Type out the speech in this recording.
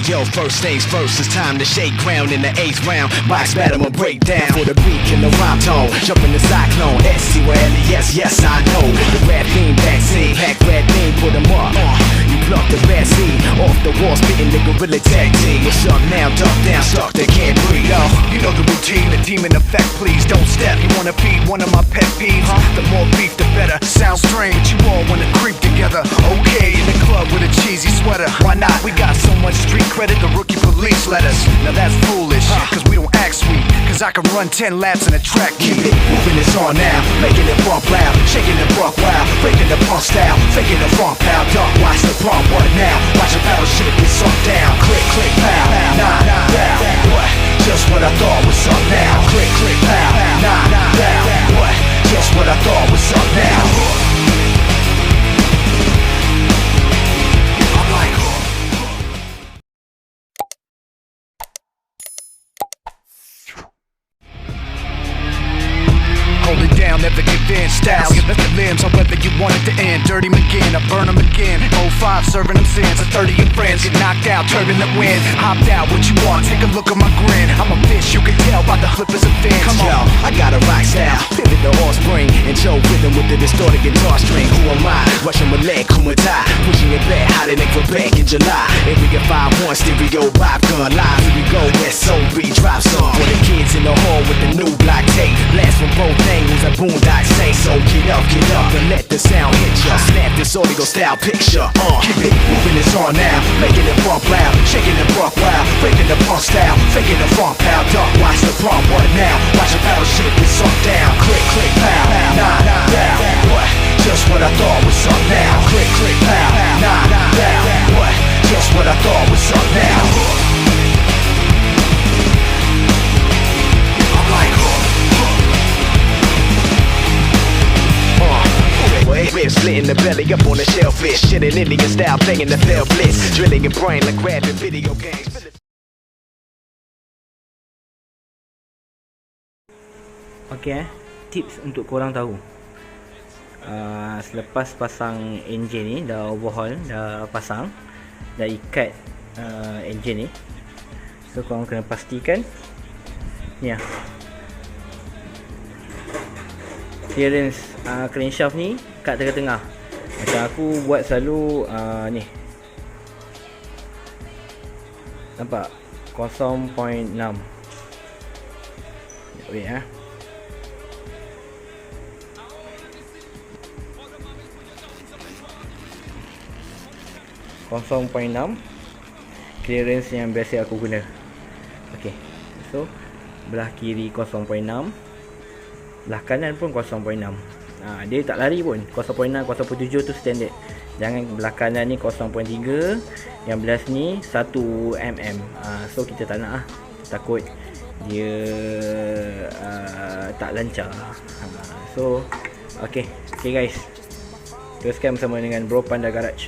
Yo, first things first, it's time to shake ground in the 8th round. Box battle and break down for the beat and the rhyme tone. Jump in the cyclone, S-C-Y-L-E-S, yes I know. The rap theme backseat, pack red theme, put them up. You pluck the bad seed off the wall, spitting the gorilla tag team. What's up now, duck down, stuck, they can't breathe. Yo, You know the routine, the demon effect, please don't step. You wanna feed one of my pet peeves? The more beef, the better. Sounds strange, but you all wanna creep together. Okay, in the club with a cheesy sweater. Why not? We got so much street credit, the rookie police let us. Now that's foolish, cause we don't act sweet. Cause I can run 10 laps in a track keep meet. it moving, it's on now. Making it bump loud, shaking the buck wild, breaking the punk style, faking the funk pow. Duck, watch the pump, what now? Watch a battleship get sunk down. Click, click, pow, nah, down. What? Just what I thought was up now. Click, click, pow, nah, down. What? Just what I thought was up now. I'm like, Hold it down, never give in. Style, you left the limbs, however you want it to end. Dirty McGinn, I burn them again. 05, serving them sins. A 30 of friends get knocked out, turbulent wind. Hopped out, what you want? Take a look at my grin. I'm a bitch, you can tell by the flippers and fins. come on, I got a rock style, pivot the horse spring, and Joe rhythm with the distorted guitar string. Who am I? Russian roulette, Kumita, pushing it back, hiding in Quebec in July. Area 5-1, stereo, vibe gun live. Here we go, SOB drop song for the kids in the hall with the new block tape. Blast from both angles, a boondock say. So get up, and let the sound hit ya. Snap this audio style picture. Keep it moving, it's on now. Making it bump loud, shaking the buck wild, breaking the punk style, faking the funk pow. Duck, watch the pump, what now? Watch a battleship get sunk down. Click, click, pow, nah, down. What? Just what I thought was up now. Click, click, pow, nah, down. What? Just what I thought was up now. I'm like, ribs split in the belly up on the shellfish. Shit in Indian style, playing the fair blitz. Drilling your brain like grabbing video games. Okay, tips untuk korang tahu. Selepas pasang engine ni, dah overhaul, dah pasang, dah ikat engine ni. So korang kena pastikan ni lah, clearance crankshaft ni kat tengah-tengah. Macam aku buat selalu ni. Nampak? 0.6. Wait . 0.6 clearance yang biasa aku guna. Ok, so belah kiri 0.6, belah kanan pun 0.6. Dia tak lari pun. 0.6, 0.7 tu standard. Jangan belah kanan ni 0.3, yang belah sini 1 mm. So kita tak nak takut dia tak lancar. So ok guys, teruskan bersama dengan Bro Panda Garage.